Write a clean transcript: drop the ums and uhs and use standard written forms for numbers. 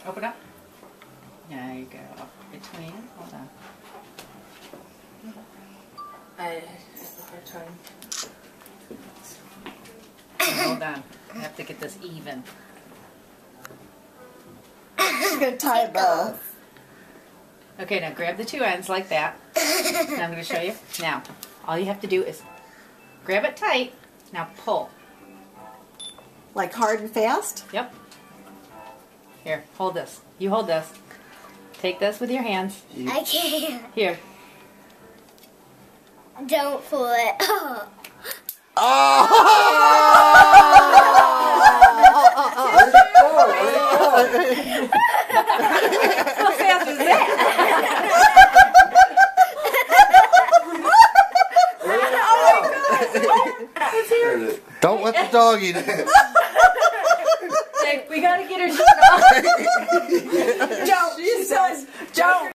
Open up. There you go. Between. Hold on. I have a hard time. Hold on. I have to get this even. She's going to tie a bow. Okay, now grab the two ends like that. Now I'm going to show you. Now, all you have to do is grab it tight. Now pull. Like hard and fast? Yep. Here, hold this. You hold this. Take this with your hands. I can't. Here. Don't pull it. Oh. How fast is that? Don't let the dog eat it. Hey, we gotta get her shirt off.